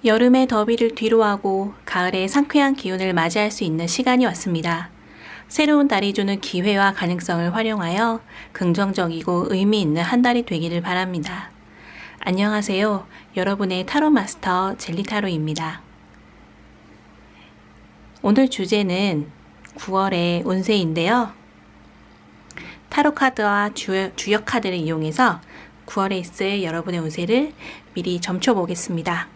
여름의 더위를 뒤로하고 가을의 상쾌한 기운을 맞이할 수 있는 시간이 왔습니다. 새로운 달이 주는 기회와 가능성을 활용하여 긍정적이고 의미 있는 한 달이 되기를 바랍니다. 안녕하세요. 여러분의 타로 마스터 젤리타로입니다. 오늘 주제는 9월의 운세인데요. 타로 카드와 주역 카드를 이용해서 9월에 있을 여러분의 운세를 미리 점쳐보겠습니다.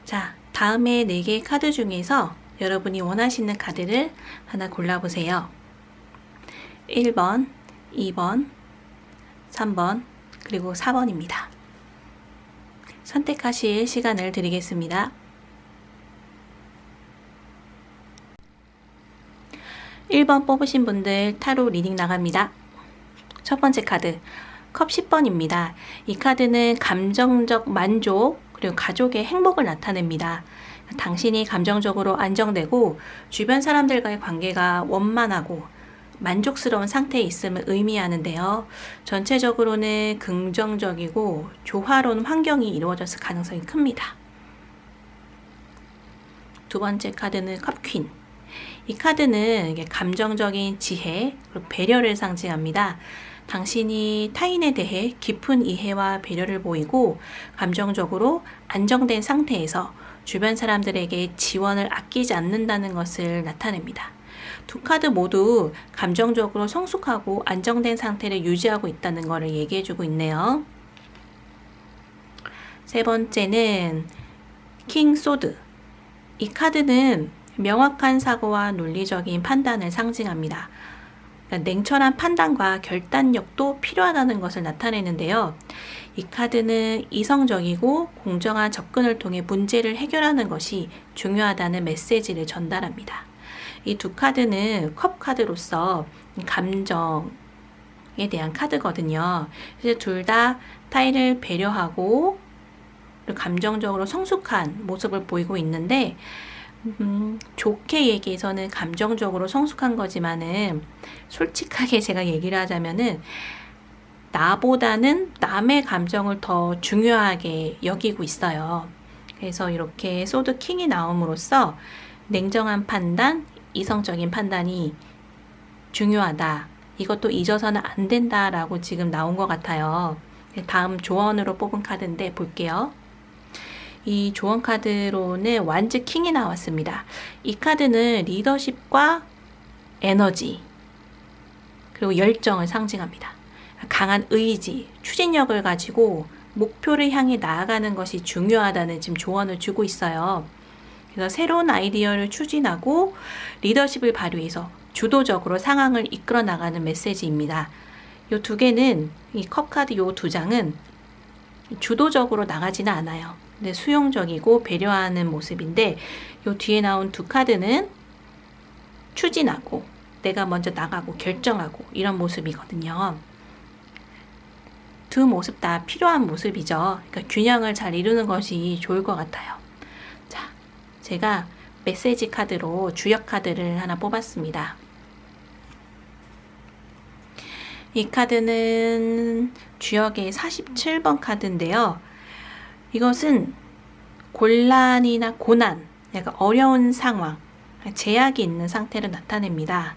자, 다음에 4개의 카드 중에서 여러분이 원하시는 카드를 하나 골라보세요. 1번, 2번, 3번, 그리고 4번입니다. 선택하실 시간을 드리겠습니다. 1번 뽑으신 분들 타로 리딩 나갑니다. 첫 번째 카드, 컵 10번입니다. 이 카드는 감정적 만족, 그리고 가족의 행복을 나타냅니다. 당신이 감정적으로 안정되고 주변 사람들과의 관계가 원만하고 만족스러운 상태에 있음을 의미하는데요. 전체적으로는 긍정적이고 조화로운 환경이 이루어졌을 가능성이 큽니다. 두 번째 카드는 컵퀸. 이 카드는 감정적인 지혜, 그리고 배려를 상징합니다. 당신이 타인에 대해 깊은 이해와 배려를 보이고 감정적으로 안정된 상태에서 주변 사람들에게 지원을 아끼지 않는다는 것을 나타냅니다. 두 카드 모두 감정적으로 성숙하고 안정된 상태를 유지하고 있다는 것을 얘기해주고 있네요. 세 번째는 킹 소드. 이 카드는 명확한 사고와 논리적인 판단을 상징합니다. 냉철한 판단과 결단력도 필요하다는 것을 나타내는데요. 이 카드는 이성적이고 공정한 접근을 통해 문제를 해결하는 것이 중요하다는 메시지를 전달합니다. 이 두 카드는 컵 카드로서 감정에 대한 카드거든요. 그래서 둘 다 타인을 배려하고 감정적으로 성숙한 모습을 보이고 있는데 좋게 얘기해서는 감정적으로 성숙한 거지만은 솔직하게 제가 얘기를 하자면은 나보다는 남의 감정을 더 중요하게 여기고 있어요. 그래서 이렇게 소드 킹이 나옴으로써 냉정한 판단, 이성적인 판단이 중요하다. 이것도 잊어서는 안 된다라고 지금 나온 것 같아요. 다음 조언으로 뽑은 카드인데 볼게요. 이 조언 카드로는 완즈 킹이 나왔습니다. 이 카드는 리더십과 에너지 그리고 열정을 상징합니다. 강한 의지, 추진력을 가지고 목표를 향해 나아가는 것이 중요하다는 지금 조언을 주고 있어요. 그래서 새로운 아이디어를 추진하고 리더십을 발휘해서 주도적으로 상황을 이끌어 나가는 메시지입니다. 이 두 개는 이 컵 카드 이 두 장은 주도적으로 나가지는 않아요. 근데 수용적이고 배려하는 모습인데 요 뒤에 나온 두 카드는 추진하고 내가 먼저 나가고 결정하고 이런 모습이거든요. 두 모습 다 필요한 모습이죠. 그러니까 균형을 잘 이루는 것이 좋을 것 같아요. 자, 제가 메시지 카드로 주역 카드를 하나 뽑았습니다. 이 카드는 주역의 47번 카드인데요. 이것은 곤란이나 고난, 약간 어려운 상황, 제약이 있는 상태를 나타냅니다.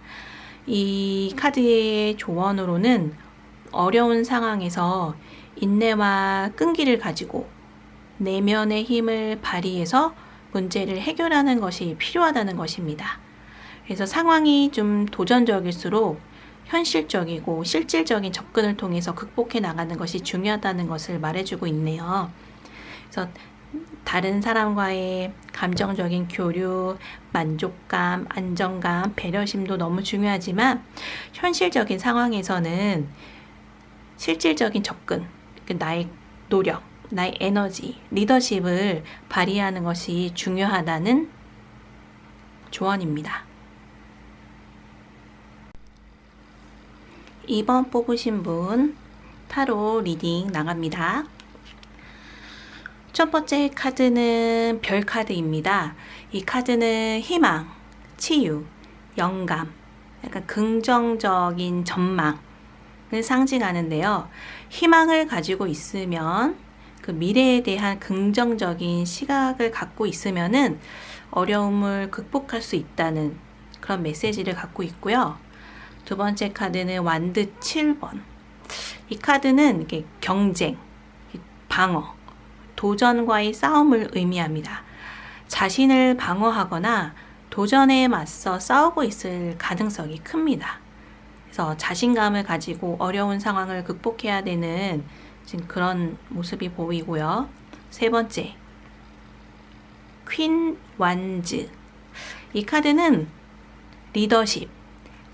이 카드의 조언으로는 어려운 상황에서 인내와 끈기를 가지고 내면의 힘을 발휘해서 문제를 해결하는 것이 필요하다는 것입니다. 그래서 상황이 좀 도전적일수록 현실적이고 실질적인 접근을 통해서 극복해 나가는 것이 중요하다는 것을 말해주고 있네요. 그래서 다른 사람과의 감정적인 교류, 만족감, 안정감, 배려심도 너무 중요하지만 현실적인 상황에서는 실질적인 접근, 나의 노력, 나의 에너지, 리더십을 발휘하는 것이 중요하다는 조언입니다. 2번 뽑으신 분 타로 리딩 나갑니다. 첫 번째 카드는 별 카드입니다. 이 카드는 희망, 치유, 영감, 약간 긍정적인 전망을 상징하는데요. 희망을 가지고 있으면 그 미래에 대한 긍정적인 시각을 갖고 있으면은 어려움을 극복할 수 있다는 그런 메시지를 갖고 있고요. 두 번째 카드는 완드 7번. 이 카드는 이렇게 경쟁, 방어, 도전과의 싸움을 의미합니다. 자신을 방어하거나 도전에 맞서 싸우고 있을 가능성이 큽니다. 그래서 자신감을 가지고 어려운 상황을 극복해야 되는 지금 그런 모습이 보이고요. 세 번째, 퀸 완즈. 이 카드는 리더십,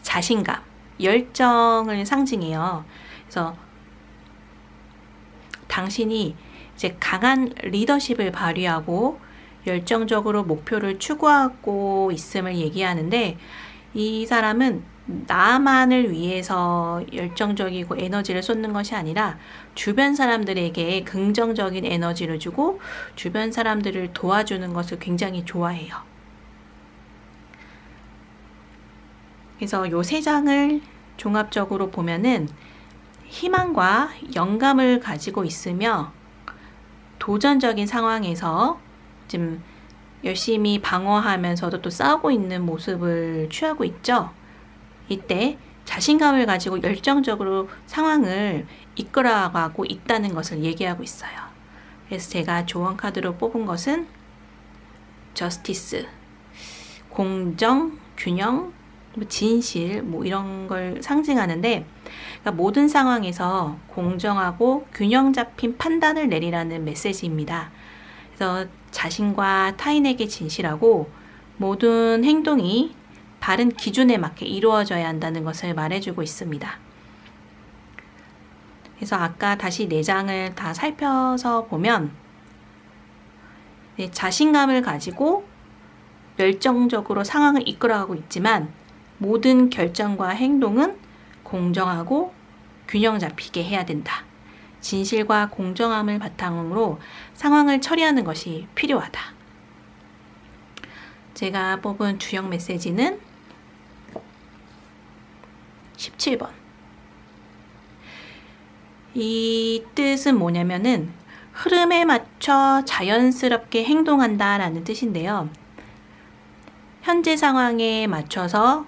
자신감, 열정을 상징해요. 그래서 당신이 이제 강한 리더십을 발휘하고 열정적으로 목표를 추구하고 있음을 얘기하는데, 이 사람은 나만을 위해서 열정적이고 에너지를 쏟는 것이 아니라 주변 사람들에게 긍정적인 에너지를 주고 주변 사람들을 도와주는 것을 굉장히 좋아해요. 그래서 요 세 장을 종합적으로 보면은 희망과 영감을 가지고 있으며 도전적인 상황에서 지금 열심히 방어하면서도 또 싸우고 있는 모습을 취하고 있죠. 이때 자신감을 가지고 열정적으로 상황을 이끌어가고 있다는 것을 얘기하고 있어요. 그래서 제가 조언 카드로 뽑은 것은 저스티스, 공정, 균형, 진실 이런 걸 상징하는데, 그러니까 모든 상황에서 공정하고 균형 잡힌 판단을 내리라는 메시지입니다. 그래서 자신과 타인에게 진실하고 모든 행동이 바른 기준에 맞게 이루어져야 한다는 것을 말해주고 있습니다. 그래서 아까 다시 4장을 다 살펴서 보면 자신감을 가지고 열정적으로 상황을 이끌어가고 있지만 모든 결정과 행동은 공정하고 균형 잡히게 해야 된다. 진실과 공정함을 바탕으로 상황을 처리하는 것이 필요하다. 제가 뽑은 주역 메시지는 17번. 이 뜻은 뭐냐면은 흐름에 맞춰 자연스럽게 행동한다라는 뜻인데요. 현재 상황에 맞춰서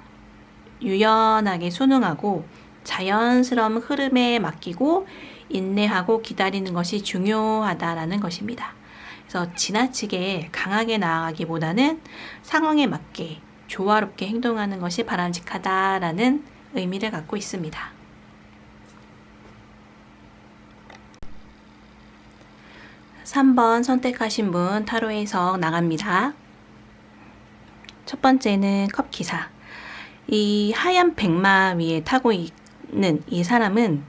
유연하게 순응하고 자연스러운 흐름에 맡기고 인내하고 기다리는 것이 중요하다라는 것입니다. 그래서 지나치게 강하게 나아가기보다는 상황에 맞게 조화롭게 행동하는 것이 바람직하다라는 의미를 갖고 있습니다. (3번) 선택하신 분 타로 해석 나갑니다. 첫 번째는 컵 기사. 이 하얀 백마 위에 타고 있는 이 사람은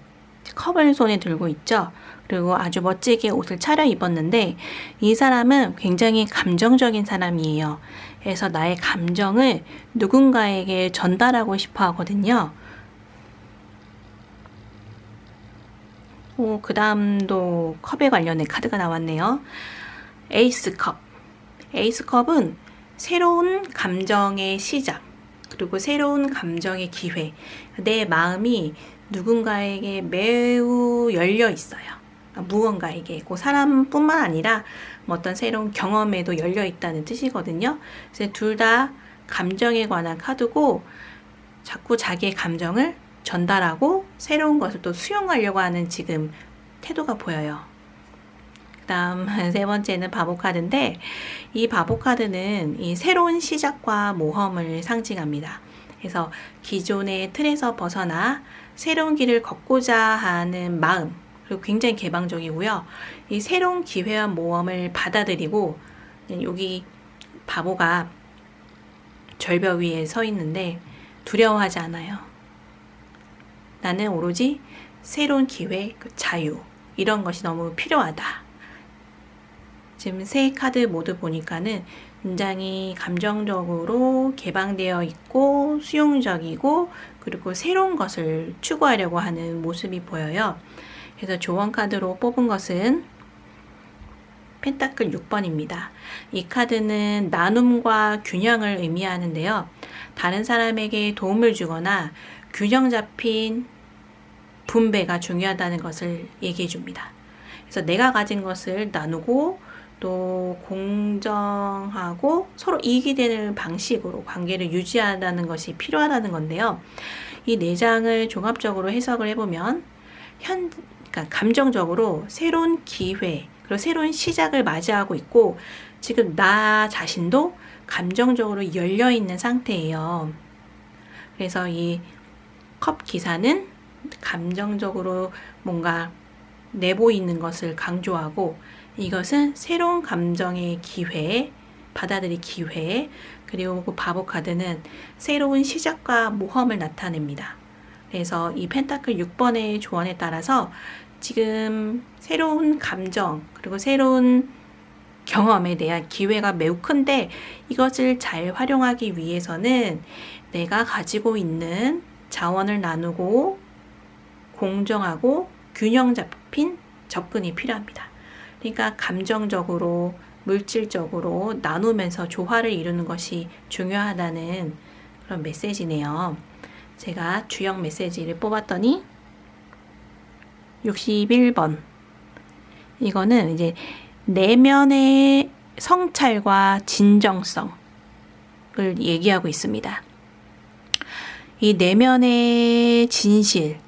컵을 손에 들고 있죠. 그리고 아주 멋지게 옷을 차려입었는데 이 사람은 굉장히 감정적인 사람이에요. 그래서 나의 감정을 누군가에게 전달하고 싶어 하거든요. 그 다음도 컵에 관련된 카드가 나왔네요. 에이스 컵. 에이스 컵은 새로운 감정의 시작, 그리고 새로운 감정의 기회. 내 마음이 누군가에게 매우 열려 있어요. 무언가에게, 그 사람뿐만 아니라 어떤 새로운 경험에도 열려 있다는 뜻이거든요. 그래서 둘 다 감정에 관한 카드고 자꾸 자기의 감정을 전달하고 새로운 것을 또 수용하려고 하는 지금 태도가 보여요. 다음 세 번째는 바보 카드인데, 이 바보 카드는 이 새로운 시작과 모험을 상징합니다. 그래서 기존의 틀에서 벗어나 새로운 길을 걷고자 하는 마음, 그리고 굉장히 개방적이고요. 이 새로운 기회와 모험을 받아들이고, 여기 바보가 절벽 위에 서 있는데 두려워하지 않아요. 나는 오로지 새로운 기회, 자유, 이런 것이 너무 필요하다. 지금 세 카드 모두 보니까는 굉장히 감정적으로 개방되어 있고 수용적이고 그리고 새로운 것을 추구하려고 하는 모습이 보여요. 그래서 조언 카드로 뽑은 것은 펜타클 6번입니다. 이 카드는 나눔과 균형을 의미하는데요. 다른 사람에게 도움을 주거나 균형 잡힌 분배가 중요하다는 것을 얘기해 줍니다. 그래서 내가 가진 것을 나누고 또 공정하고 서로 이익이 되는 방식으로 관계를 유지한다는 것이 필요하다는 건데요. 이 4장을 종합적으로 해석을 해보면 그러니까 감정적으로 새로운 기회 그리고 새로운 시작을 맞이하고 있고 지금 나 자신도 감정적으로 열려있는 상태예요. 그래서 이 컵 기사는 감정적으로 뭔가 내보이는 것을 강조하고 이것은 새로운 감정의 기회, 받아들일 기회, 그리고 그 바보 카드는 새로운 시작과 모험을 나타냅니다. 그래서 이 펜타클 6번의 조언에 따라서 지금 새로운 감정, 그리고 새로운 경험에 대한 기회가 매우 큰데 이것을 잘 활용하기 위해서는 내가 가지고 있는 자원을 나누고 공정하고 균형 잡힌 접근이 필요합니다. 그러니까 감정적으로, 물질적으로 나누면서 조화를 이루는 것이 중요하다는 그런 메시지네요. 제가 주역 메시지를 뽑았더니 61번. 이거는 이제 내면의 성찰과 진정성을 얘기하고 있습니다. 이 내면의 진실,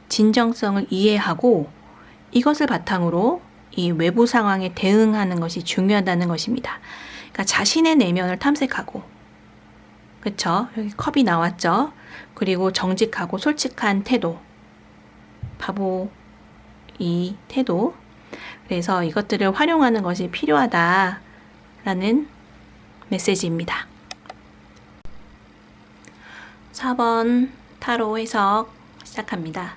진정성을 이해하고 이것을 바탕으로 이 외부 상황에 대응하는 것이 중요하다는 것입니다. 그러니까 자신의 내면을 탐색하고, 그쵸? 여기 컵이 나왔죠? 그리고 정직하고 솔직한 태도, 바보 이 태도. 그래서 이것들을 활용하는 것이 필요하다라는 메시지입니다. 4번 타로 해석 시작합니다.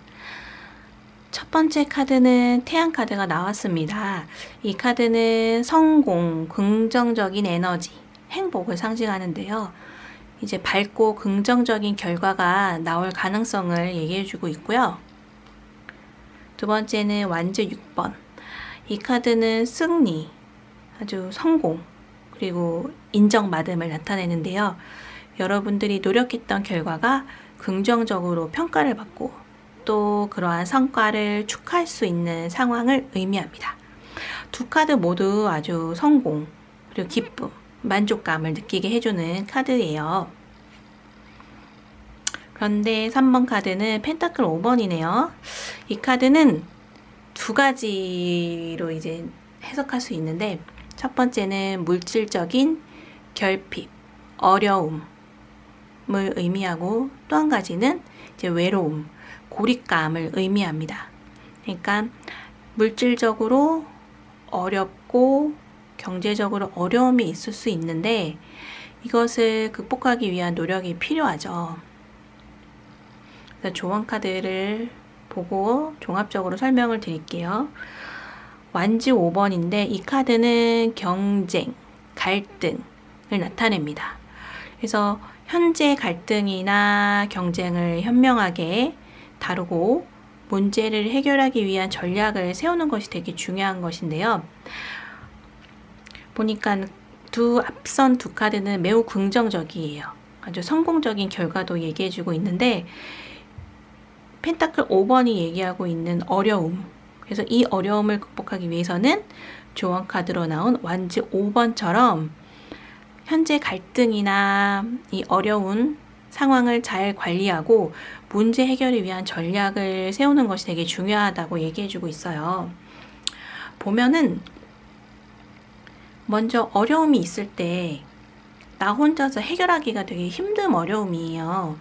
첫 번째 카드는 태양 카드가 나왔습니다. 이 카드는 성공, 긍정적인 에너지, 행복을 상징하는데요. 이제 밝고 긍정적인 결과가 나올 가능성을 얘기해주고 있고요. 두 번째는 완즈 6번. 이 카드는 승리, 아주 성공, 그리고 인정받음을 나타내는데요. 여러분들이 노력했던 결과가 긍정적으로 평가를 받고 또 그러한 성과를 축하할 수 있는 상황을 의미합니다. 두 카드 모두 아주 성공, 그리고 기쁨, 만족감을 느끼게 해주는 카드예요. 그런데 3번 카드는 펜타클 5번이네요. 이 카드는 두 가지로 이제 해석할 수 있는데 첫 번째는 물질적인 결핍, 어려움을 의미하고 또 한 가지는 이제 외로움, 고립감을 의미합니다. 그러니까 물질적으로 어렵고 경제적으로 어려움이 있을 수 있는데 이것을 극복하기 위한 노력이 필요하죠. 그래서 조언 카드를 보고 종합적으로 설명을 드릴게요. 완지 5번인데 이 카드는 경쟁, 갈등을 나타냅니다. 그래서 현재 갈등이나 경쟁을 현명하게 다루고 문제를 해결하기 위한 전략을 세우는 것이 되게 중요한 것인데요. 보니까 앞선 두 카드는 매우 긍정적이에요. 아주 성공적인 결과도 얘기해주고 있는데 펜타클 5번이 얘기하고 있는 어려움, 그래서 이 어려움을 극복하기 위해서는 조언 카드로 나온 완즈 5번처럼 현재 갈등이나 이 어려운 상황을 잘 관리하고 문제 해결을 위한 전략을 세우는 것이 되게 중요하다고 얘기해주고 있어요. 보면은 먼저 어려움이 있을 때 나 혼자서 해결하기가 되게 힘든 어려움이에요.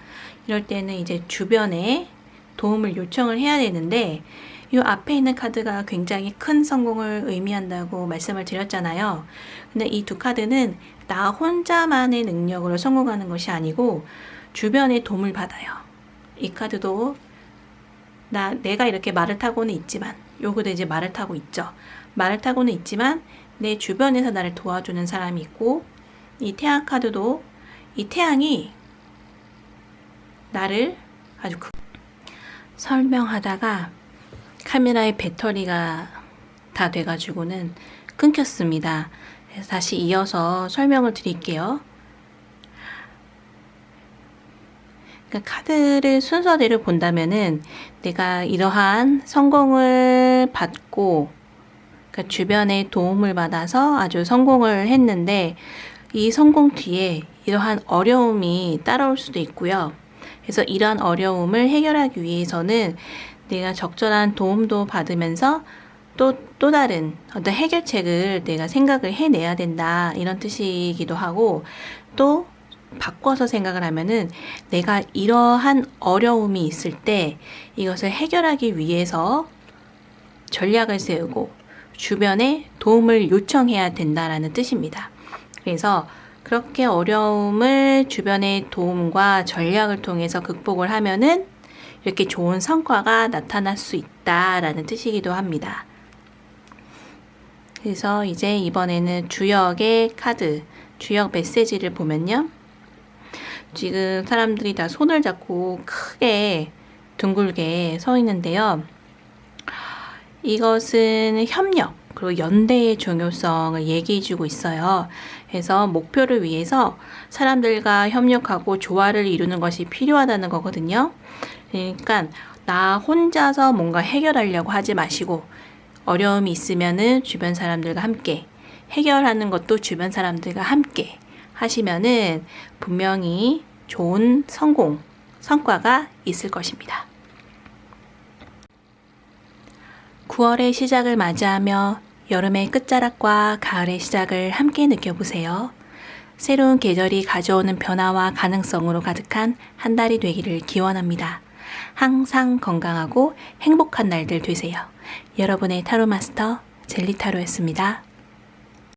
이럴 때는 이제 주변에 도움을 요청을 해야 되는데 이 앞에 있는 카드가 굉장히 큰 성공을 의미한다고 말씀을 드렸잖아요. 근데 이 두 카드는 나 혼자만의 능력으로 성공하는 것이 아니고 주변의 도움을 받아요. 이 카드도 내가 이렇게 말을 타고는 있지만 요거도 이제 말을 타고 있죠. 말을 타고는 있지만 내 주변에서 나를 도와주는 사람이 있고 이 태양 카드도 이 태양이 나를 아주 설명하다가 카메라의 배터리가 다 돼가지고는 끊겼습니다. 그래서 다시 이어서 설명을 드릴게요. 그러니까 카드를 순서대로 본다면은 내가 이러한 성공을 받고 그러니까 주변의 도움을 받아서 아주 성공을 했는데 이 성공 뒤에 이러한 어려움이 따라올 수도 있고요. 그래서 이러한 어려움을 해결하기 위해서는 내가 적절한 도움도 받으면서 또 다른 어떤 해결책을 내가 생각을 해내야 된다. 이런 뜻이기도 하고, 또 바꿔서 생각을 하면은 내가 이러한 어려움이 있을 때 이것을 해결하기 위해서 전략을 세우고 주변에 도움을 요청해야 된다라는 뜻입니다. 그래서 그렇게 어려움을 주변의 도움과 전략을 통해서 극복을 하면은 이렇게 좋은 성과가 나타날 수 있다라는 뜻이기도 합니다. 그래서 이제 이번에는 주역의 카드, 주역 메시지를 보면요. 지금 사람들이 다 손을 잡고 크게 둥글게 서 있는데요. 이것은 협력, 그리고 연대의 중요성을 얘기해주고 있어요. 그래서 목표를 위해서 사람들과 협력하고 조화를 이루는 것이 필요하다는 거거든요. 그러니까 나 혼자서 뭔가 해결하려고 하지 마시고 어려움이 있으면은 주변 사람들과 함께 해결하는 것도 주변 사람들과 함께 하시면은 분명히 좋은 성과가 있을 것입니다. 9월의 시작을 맞이하며 여름의 끝자락과 가을의 시작을 함께 느껴보세요. 새로운 계절이 가져오는 변화와 가능성으로 가득한 한 달이 되기를 기원합니다. 항상 건강하고 행복한 날들 되세요. 여러분의 타로 마스터 젤리타로였습니다.